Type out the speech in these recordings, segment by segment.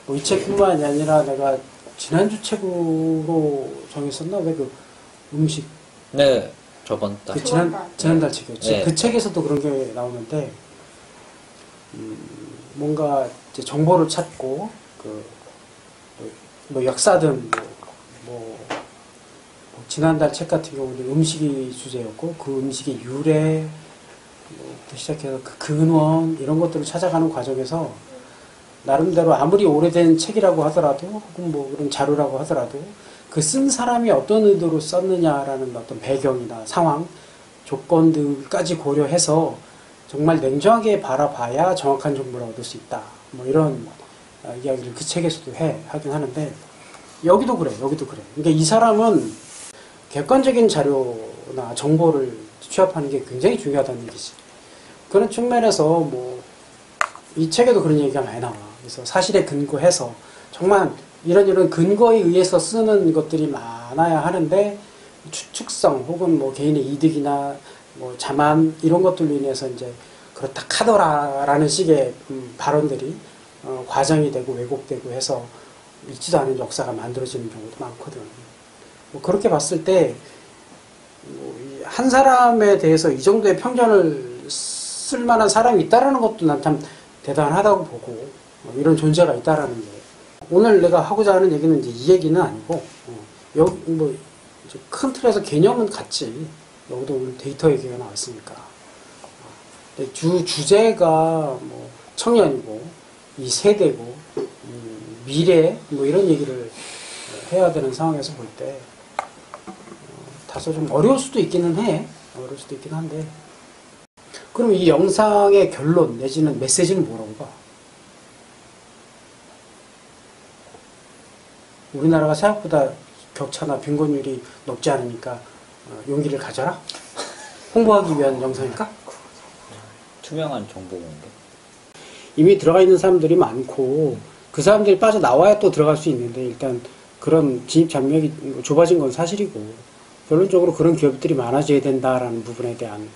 뭐 이 책뿐만이 아니라 내가 지난주 책으로 정했었나? 왜 그 음식. 네, 저번 달. 그 지난달 책이었지. 네. 그 책에서도 그런 게 나오는데, 뭔가 이제 정보를 찾고, 뭐 역사든, 지난달 책 같은 경우는 음식이 주제였고, 그 음식의 유래, 부터 시작해서 그 근원, 이런 것들을 찾아가는 과정에서, 나름대로 아무리 오래된 책이라고 하더라도, 혹은 뭐 그런 자료라고 하더라도, 그 쓴 사람이 어떤 의도로 썼느냐라는 어떤 배경이나 상황, 조건들까지 고려해서 정말 냉정하게 바라봐야 정확한 정보를 얻을 수 있다. 뭐 이런 이야기를 그 책에서도 하긴 하는데, 여기도 그래. 그러니까 이 사람은 객관적인 자료나 정보를 취합하는 게 굉장히 중요하다는 얘기지. 그런 측면에서 뭐, 이 책에도 그런 얘기가 많이 나와. 그래서 사실에 근거해서 정말 이런 근거에 의해서 쓰는 것들이 많아야 하는데, 추측성 혹은 뭐 개인의 이득이나 뭐 자만 이런 것들로 인해서 이제 그렇다 카더라라는 식의 발언들이 과장이 되고 왜곡되고 해서 있지도 않은 역사가 만들어지는 경우도 많거든. 뭐 그렇게 봤을 때 한 사람에 대해서 이 정도의 편견을 쓸 만한 사람이 있다라는 것도 난 참 대단하다고 보고, 이런 존재가 있다라는 게. 오늘 내가 하고자 하는 얘기는 이제 이 얘기는 아니고, 여기 뭐 큰 틀에서 개념은 같지. 여기도 오늘 데이터 얘기가 나왔으니까. 주제가 뭐 청년이고, 이 세대고, 미래, 뭐 이런 얘기를 해야 되는 상황에서 볼 때, 다소 좀 어려울 수도 있기는 해. 어려울 수도 있긴 한데. 그럼 이 영상의 결론 내지는 메시지는 뭐라고 봐? 우리나라가 생각보다 격차나 빈곤율이 높지 않으니까 용기를 가져라? 홍보하기 위한 영상일까? 투명한 정보 공개. 이미 들어가 있는 사람들이 많고 그 사람들이 빠져나와야 또 들어갈 수 있는데, 일단 그런 진입 장벽이 좁아진 건 사실이고, 결론적으로 그런 기업들이 많아져야 된다라는 부분에 대한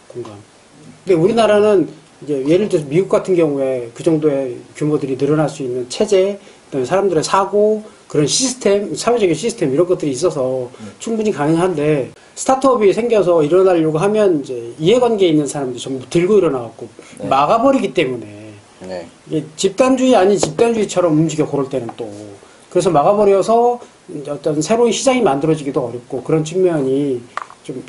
공감. 근데 우리나라는 이제 예를 들어서 미국 같은 경우에 그 정도의 규모들이 늘어날 수 있는 체제, 그다음에 사람들의 사고, 그런 시스템, 사회적인 시스템 이런 것들이 있어서 충분히 가능한데, 스타트업이 생겨서 일어나려고 하면 이제 이해관계에 있는 사람들이 전부 들고 일어나갖고 막아버리기 때문에, 이게 집단주의 아닌 집단주의처럼 움직여 고를 때는 또 그래서 막아버려서 이제 어떤 새로운 시장이 만들어지기도 어렵고, 그런 측면이 좀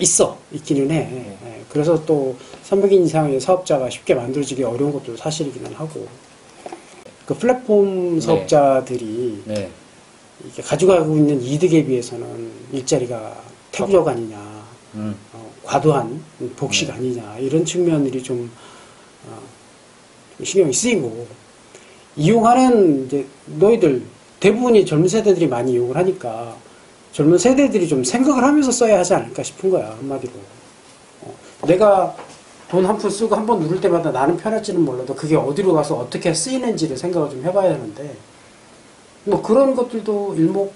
있기는 해. 그래서 또 300인 이상의 사업자가 쉽게 만들어지기 어려운 것도 사실이기는 하고, 그 플랫폼 사업자들이 이게 가져가고 있는 이득에 비해서는 일자리가 태부적 아니냐, 과도한 복식 아니냐, 이런 측면들이 좀 신경이 쓰이고, 이용하는 이제 너희들 대부분이 젊은 세대들이 많이 이용을 하니까 젊은 세대들이 좀 생각을 하면서 써야 하지 않을까 싶은 거야, 한마디로. 내가 돈 한 푼 쓰고 한 번 누를 때마다 나는 편할지는 몰라도 그게 어디로 가서 어떻게 쓰이는지를 생각을 좀 해봐야 하는데, 뭐 그런 것들도 일목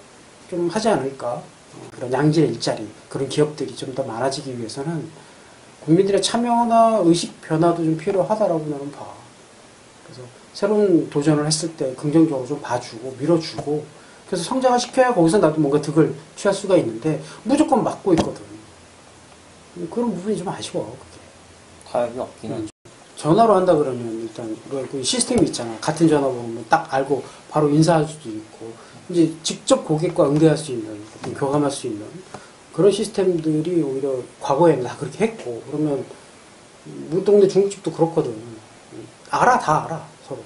좀 하지 않을까. 그런 양질의 일자리, 그런 기업들이 좀 더 많아지기 위해서는 국민들의 참여나 의식 변화도 좀 필요하다라고 나는 봐. 그래서 새로운 도전을 했을 때 긍정적으로 좀 봐주고 밀어주고, 그래서 성장을 시켜야 거기서 나도 뭔가 득을 취할 수가 있는데 무조건 막고 있거든. 그런 부분이 좀 아쉬워. 그게. 타협이 없기는. 전화로 한다 그러면 일단 그 시스템이 있잖아. 같은 전화번호면 딱 알고 바로 인사할 수도 있고, 이제 직접 고객과 응대할 수 있는, 교감할 수 있는 그런 시스템들이 오히려 과거에는 다 그렇게 했고, 그러면 우리 동네 중국집도 그렇거든. 다 알아 서로.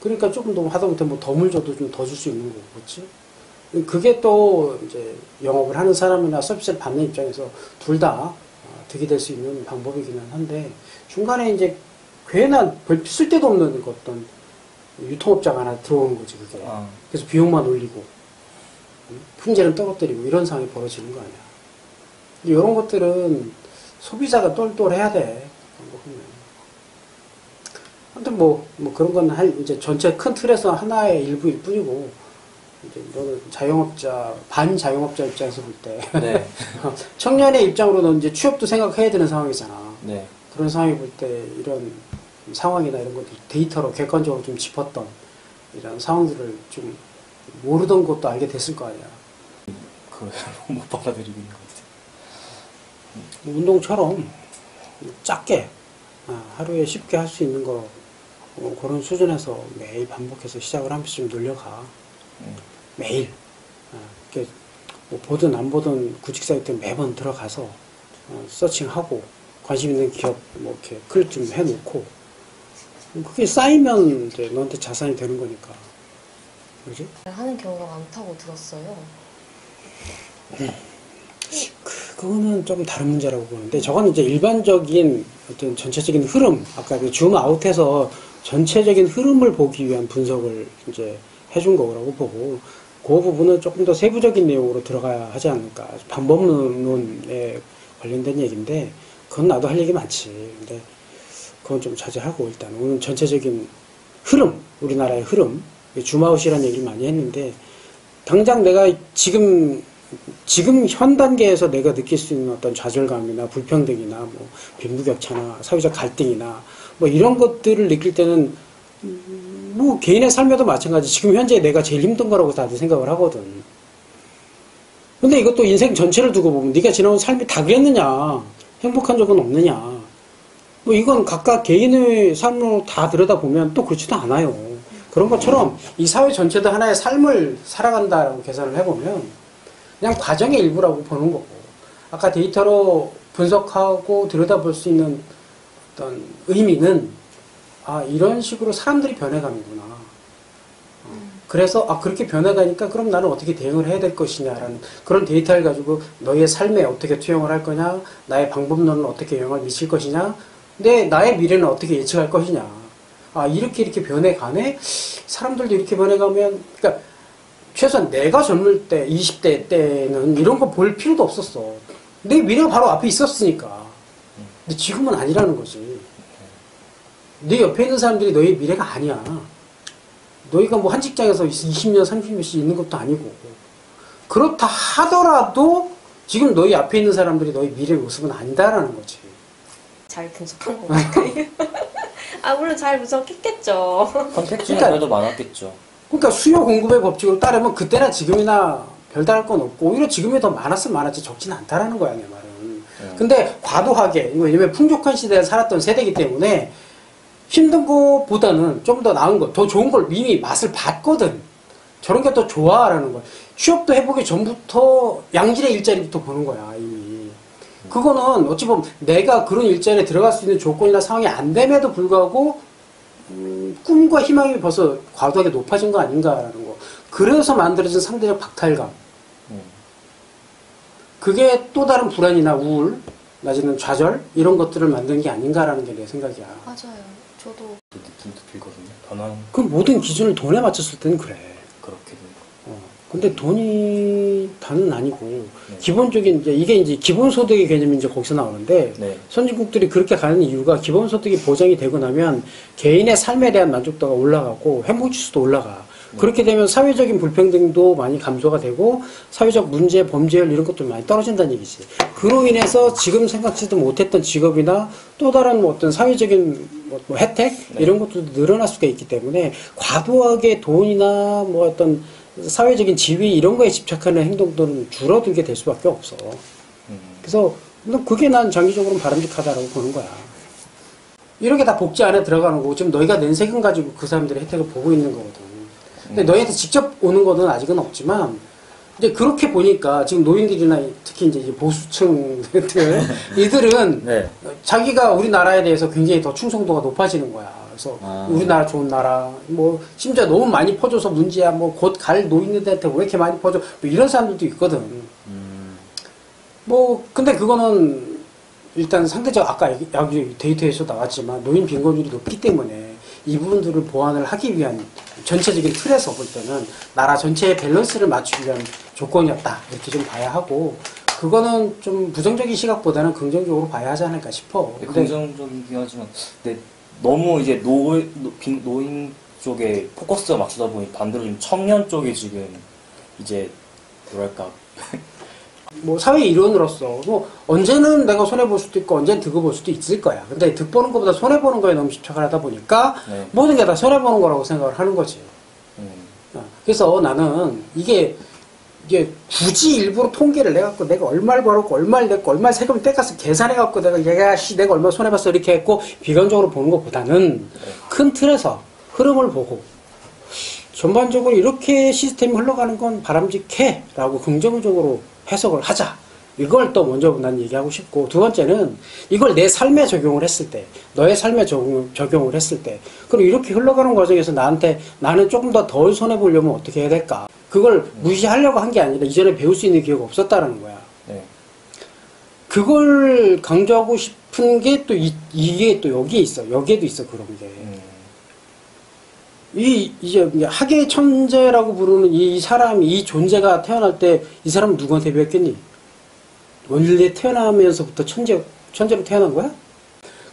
그러니까 조금 더 하다못해 뭐 덤을 줘도 좀 더 줄 수 있는 거고, 그렇지? 그게 또 이제 영업을 하는 사람이나 서비스를 받는 입장에서 둘 다 득이 될 수 있는 방법이기는 한데, 중간에 이제 괜한 별 쓸데도 없는 어떤 유통업자가 하나 들어오는 거지, 그게. 그래서 비용만 올리고, 품질은 떨어뜨리고, 이런 상황이 벌어지는 거 아니야. 이런 것들은 소비자가 똘똘해야 돼. 아무튼 그런 건 이제 전체 큰 틀에서 하나의 일부일 뿐이고, 이제 너는 반자영업자 입장에서 볼 때, 청년의 입장으로 는 이제 취업도 생각해야 되는 상황이잖아. 그런 상황에 볼 때 이런 상황이나 이런 것들 데이터로 객관적으로 좀 짚었던 이런 상황들을 좀 모르던 것도 알게 됐을 거 아니야. 그걸 못 받아들이고 있는 것 같아요. 운동처럼 작게 하루에 쉽게 할 수 있는 거 그런 수준에서 매일 반복해서 시작을 하면서 좀 늘려가. 매일 이렇게 뭐 보든 안 보든 구직 사이트에 매번 들어가서 서칭하고 관심 있는 기업 뭐 이렇게 클릭 좀 해놓고 그게 쌓이면 이제 너한테 자산이 되는 거니까. 그지? 하는 경우가 많다고 들었어요. 그거는 좀 다른 문제라고 보는데, 저건 이제 일반적인 어떤 전체적인 흐름, 아까 그 줌 아웃해서 전체적인 흐름을 보기 위한 분석을 이제 해준 거라고 보고, 그 부분은 조금 더 세부적인 내용으로 들어가야 하지 않을까. 방법론에 관련된 얘기인데, 그건 나도 할 얘기 많지. 근데 그건 좀 자제하고, 일단 오늘 전체적인 흐름, 우리나라의 흐름, 줌 아웃이라는 얘기를 많이 했는데, 당장 내가 지금 현 단계에서 내가 느낄 수 있는 어떤 좌절감이나 불평등이나 뭐 빈부격차나 사회적 갈등이나 뭐 이런 것들을 느낄 때는 뭐 개인의 삶에도 마찬가지. 지금 현재 내가 제일 힘든 거라고 다들 생각을 하거든. 근데 이것도 인생 전체를 두고 보면 네가 지나온 삶이 다 그랬느냐, 행복한 적은 없느냐, 뭐 이건 각각 개인의 삶으로 다 들여다보면 또 그렇지도 않아요. 그런 것처럼 이 사회 전체도 하나의 삶을 살아간다라고 계산을 해보면 그냥 과정의 일부라고 보는 거고, 아까 데이터로 분석하고 들여다볼 수 있는 어떤 의미는 이런 식으로 사람들이 변해가는구나. 그래서 그렇게 변해가니까 그럼 나는 어떻게 대응을 해야 될 것이냐라는 그런 데이터를 가지고 너의 삶에 어떻게 투영을 할 거냐, 나의 방법론은 어떻게 영향을 미칠 것이냐, 근데 나의 미래는 어떻게 예측할 것이냐. 이렇게 변해가네? 사람들도 이렇게 변해가면, 그러니까 최소한 내가 젊을 때, 20대 때는 이런 거 볼 필요도 없었어. 내 미래가 바로 앞에 있었으니까. 근데 지금은 아니라는 거지. 네 옆에 있는 사람들이 너의 미래가 아니야. 너희가 뭐 한 직장에서 20년, 30년씩 있는 것도 아니고. 그렇다 하더라도 지금 너희 앞에 있는 사람들이 너희 미래의 모습은 아니다라는 거지. 잘 분석한 것 같아요. 물론 잘 분석했겠죠. 선택지는 그래도 많았겠죠. 그러니까 수요 공급의 법칙으로 따르면 그때나 지금이나 별다를 건 없고 오히려 지금이 더 많았으면 많았지 적지는 않다라는 거야, 내 말은. 근데 과도하게, 왜냐면 풍족한 시대에 살았던 세대이기 때문에 힘든 거보다는 좀 더 나은 거, 더 좋은 걸 이미 맛을 봤거든. 저런 게 더 좋아라는 거야. 취업도 해보기 전부터 양질의 일자리부터 보는 거야, 이미. 그거는 어찌 보면 내가 그런 일자리에 들어갈 수 있는 조건이나 상황이 안 됨에도 불구하고 꿈과 희망이 벌써 과도하게 높아진 거 아닌가라는 거. 그래서 만들어진 상대적 박탈감. 그게 또 다른 불안이나 우울, 낮에는 좌절 이런 것들을 만든 게 아닌가라는 게 내 생각이야. 맞아요. 저도 느낌도 들거든요. 변한 그 모든 기준을 돈에 맞췄을 때는 그래. 그렇게 된 거. 근데 돈이 다는 아니고 기본적인 이게 기본소득의 개념이 이제 거기서 나오는데 네. 선진국들이 그렇게 가는 이유가 기본소득이 보장이 되고 나면 개인의 삶에 대한 만족도가 올라가고 행복지수도 올라가. 그렇게 되면 사회적인 불평등도 많이 감소가 되고 사회적 문제, 범죄율 이런 것도 많이 떨어진다는 얘기지. 그로 인해서 지금 생각지도 못했던 직업이나 또 다른 뭐 어떤 사회적인 뭐 혜택 이런 것도 늘어날 수가 있기 때문에 과도하게 돈이나 뭐 어떤 사회적인 지위 이런 거에 집착하는 행동들은 줄어들게 될 수밖에 없어. 그래서 그게 난 장기적으로는 바람직하다라고 보는 거야. 이런 게 다 복지 안에 들어가는 거고 지금 너희가 낸 세금 가지고 그 사람들의 혜택을 보고 있는 거거든. 근데 너희한테 직접 오는 거는 아직은 없지만 이제 그렇게 보니까 지금 노인들이나 특히 이제 보수층들 이들은 네. 자기가 우리나라에 대해서 굉장히 더 충성도가 높아지는 거야. 그래서 우리나라 좋은 나라, 뭐 심지어 너무 많이 퍼져서 문제야. 뭐 곧 갈 노인들한테 왜 이렇게 많이 퍼져? 뭐 이런 사람들도 있거든. 뭐 근데 그거는 일단 상대적 아까 여기 데이터에서 나왔지만 노인 빈곤율이 높기 때문에 이 부분들을 보완을 하기 위한 전체적인 틀에서 볼 때는 나라 전체의 밸런스를 맞추기 위한 조건이었다 이렇게 좀 봐야 하고 그거는 좀 부정적인 시각보다는 긍정적으로 봐야 하지 않을까 싶어. 근데 긍정적이긴 하지만 근데 너무 이제 노인 쪽에 포커스가 맞추다 보니 반대로 좀 청년 쪽에 지금 이제 뭐랄까 뭐 사회 일원으로서 뭐 언제는 내가 손해 볼 수도 있고 언제는 득을 볼 수도 있을 거야. 근데 득 보는 것보다 손해 보는 거에 너무 집착을 하다 보니까 모든 게 다 손해 보는 거라고 생각을 하는 거지. 그래서 나는 이게 굳이 일부러 통계를 내갖고 내가 얼마를 벌었고 얼마를 냈고 얼마 세금을 떼가서 계산해갖고 내가 얼마 손해봤어 이렇게 했고 비관적으로 보는 것보다는 큰 틀에서 흐름을 보고 전반적으로 이렇게 시스템이 흘러가는 건 바람직해 라고 긍정적으로 해석을 하자. 이걸 또 먼저 난 얘기하고 싶고, 두 번째는 이걸 내 삶에 적용을 했을 때, 너의 삶에 적용을 했을 때, 그럼 이렇게 흘러가는 과정에서 나는 조금 더 덜 손해보려면 어떻게 해야 될까? 그걸 무시하려고 한 게 아니라 이전에 배울 수 있는 기회가 없었다라는 거야. 네. 그걸 강조하고 싶은 게 또 이게 또 여기에 있어. 여기에도 있어, 그런 게. 이제 학예 천재라고 부르는 이 사람이, 이 존재가 태어날 때 이 사람은 누구한테 배웠겠니? 원래 태어나면서부터 천재로 태어난 거야?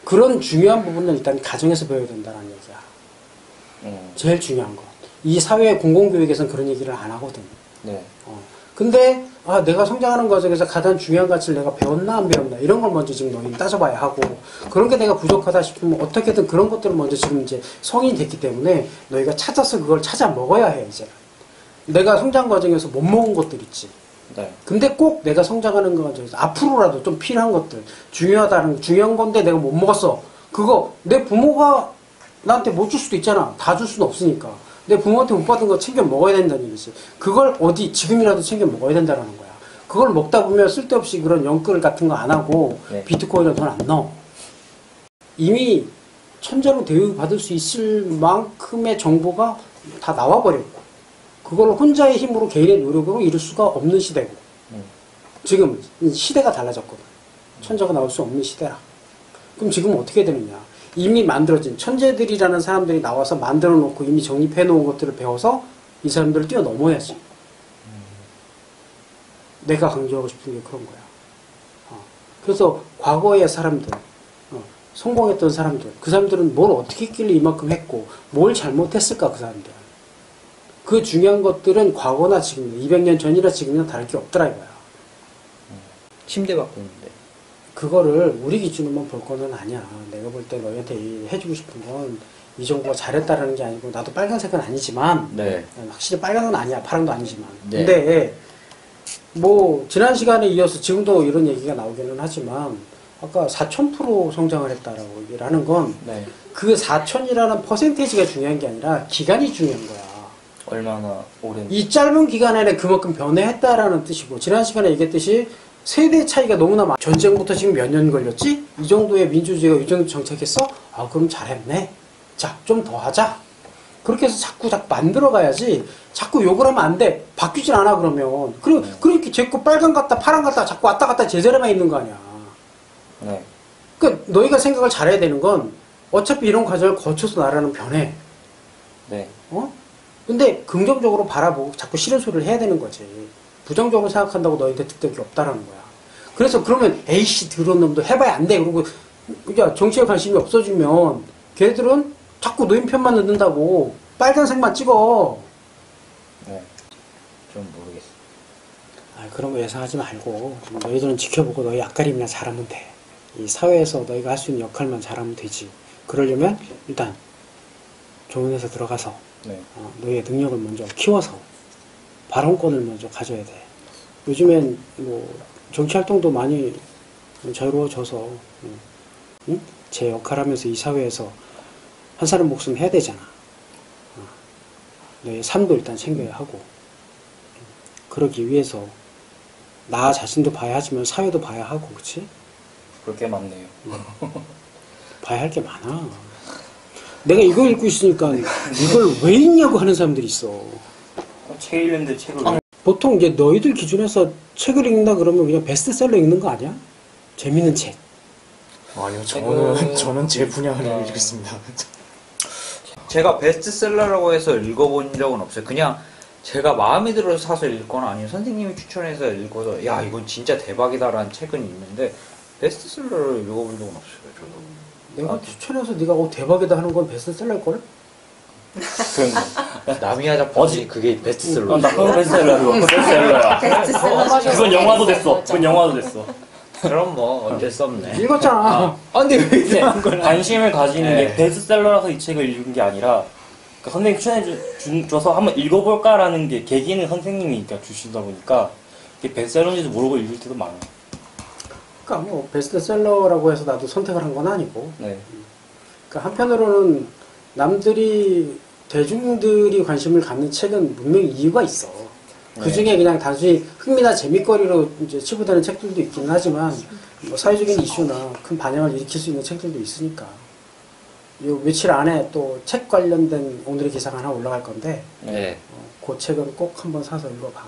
그런 중요한 부분은 일단 가정에서 배워야 된다는 얘기야. 제일 중요한 거. 이 사회 공공교육에서는 그런 얘기를 안 하거든. 네. 근데 내가 성장하는 과정에서 가장 중요한 가치를 내가 배웠나 안 배웠나 이런 걸 먼저 지금 너희는 따져봐야 하고, 그런 게 내가 부족하다 싶으면 어떻게든 그런 것들을 먼저 지금 이제 성인이 됐기 때문에 너희가 찾아서 그걸 찾아 먹어야 해. 이제 내가 성장 과정에서 못 먹은 것들 있지. 네. 근데 꼭 내가 성장하는 과정에서 앞으로라도 좀 필요한 것들, 중요한 건데 내가 못 먹었어. 그거 내 부모가 나한테 못 줄 수도 있잖아. 다 줄 수는 없으니까. 내 부모한테 못 받은 거 챙겨 먹어야 된다는 얘기지. 그걸 지금이라도 챙겨 먹어야 된다는 거야. 그걸 먹다 보면 쓸데없이 그런 연끌 같은 거 안 하고, 네. 비트코인에 돈 안 넣어. 이미 천재로 대우받을 수 있을 만큼의 정보가 다 나와버렸고, 그걸 혼자의 힘으로 개인의 노력으로 이룰 수가 없는 시대고, 지금 시대가 달라졌거든. 천재가 나올 수 없는 시대라. 그럼 지금 어떻게 되느냐? 이미 만들어진 천재들이라는 사람들이 나와서 만들어 놓고 이미 정립해 놓은 것들을 배워서 이 사람들을 뛰어넘어야지. 내가 강조하고 싶은 게 그런 거야. 그래서 과거의 사람들, 성공했던 사람들, 그 사람들은 뭘 어떻게 했길래 이만큼 했고 뭘 잘못했을까, 그 사람들은. 그 중요한 것들은 과거나 지금, 200년 전이나 지금이나 다를 게 없더라 이거야. 침대 바꾸는데. 그거를 우리 기준으로만 볼 거는 아니야. 내가 볼 때 너희한테 해주고 싶은 건 이 정부가 잘했다라는 게 아니고, 나도 빨간색은 아니지만, 네. 확실히 빨간은 아니야. 파랑도 아니지만. 네. 근데 뭐 지난 시간에 이어서 지금도 이런 얘기가 나오기는 하지만, 아까 4000% 성장을 했다라고 얘기를 하는 건, 네. 그 4000이라는 퍼센테이지가 중요한 게 아니라 기간이 중요한 거야. 얼마나 오랜. 이 짧은 기간 안에 그만큼 변해했다라는 뜻이고, 지난 시간에 얘기했듯이 세대 차이가 너무나 많아. 전쟁부터 지금 몇 년 걸렸지? 이 정도의 민주주의가 이 정도 정착했어? 그럼 잘했네. 자, 좀 더 하자. 그렇게 해서 자꾸 만들어 가야지. 자꾸 욕을 하면 안 돼. 바뀌질 않아, 그러면. 그렇게 자꾸 빨간 같다, 파란 같다, 자꾸 왔다 갔다 제자리만 있는 거 아니야. 네. 그러니까 너희가 생각을 잘해야 되는 건, 어차피 이런 과정을 거쳐서 나라는 변해. 네. 근데 긍정적으로 바라보고 자꾸 싫은 소리를 해야 되는 거지. 부정적으로 생각한다고 너희한테 득될 게 없다라는 거야. 그래서 그러면 에이씨 더러운 놈도 해봐야 안 돼. 그리고 야, 정치에 관심이 없어지면 걔들은 자꾸 너희 편만 듣는다고 빨간색만 찍어. 네. 좀 모르겠어. 그런 거 예상하지 말고 너희들은 지켜보고 너희 앞가림이나 잘하면 돼. 이 사회에서 너희가 할 수 있는 역할만 잘하면 되지. 그러려면 일단 좋은 회사 들어가서 네. 너희의 능력을 먼저 키워서 발언권을 먼저 가져야 돼. 요즘엔 뭐 정치활동도 많이 자유로워져서 응? 제 역할하면서 이 사회에서 한 사람 목숨 해야 되잖아. 너의 삶도 일단 챙겨야 하고, 그러기 위해서 나 자신도 봐야 하지만 사회도 봐야 하고, 그치? 볼 게 많네요. 봐야 할 게 많아. 내가 이거 읽고 있으니까 이걸 왜 읽냐고 하는 사람들이 있어. 책 읽는데 책을 보통 이제 너희들 기준에서 책을 읽는다 그러면 그냥 베스트셀러 읽는 거 아니야? 재밌는 책. 아니요, 책은- 저는 제 분야를 읽겠습니다. 제가 베스트셀러라고 해서 읽어본 적은 없어요. 그냥 제가 마음에 들어서 사서 읽거나 아니면 선생님이 추천해서 읽어서 야 이건 진짜 대박이다라는 책은 있는데 베스트셀러를 읽어본 적은 없어요. 저도. 내가 추천해서 네가 대박이다 하는 건 베스트셀러일걸? 그런 나미야 작품이 그게 베스트셀러. 나 그건 베스트셀러야. 베스트셀러야. 베스트셀러. 그건 영화도 됐어. 그건 영화도 됐어. 그럼 뭐 어쩔 수 없네. 읽었잖아. 근데 왜 이상한 걸? 관심을 가지는 네. 게 베스트셀러라서 이 책을 읽은 게 아니라 그러니까 선생님 추천해줘서 한번 읽어볼까라는 게 계기는 선생님이 그러니까 주시다 보니까 이게 베스트셀러인지도 모르고 읽을 때도 많아요. 그러니까 뭐 베스트셀러라고 해서 나도 선택을 한 건 아니고 네. 그러니까 한편으로는 남들이 대중들이 관심을 갖는 책은 분명히 이유가 있어. 그 중에 그냥 단순히 흥미나 재미거리로 이제 치부되는 책들도 있기는 하지만 뭐 사회적인 이슈나 큰 반향을 일으킬 수 있는 책들도 있으니까. 요 며칠 안에 또 책 관련된 오늘의 기사가 하나 올라갈 건데 네. 그 책은 꼭 한번 사서 읽어봐.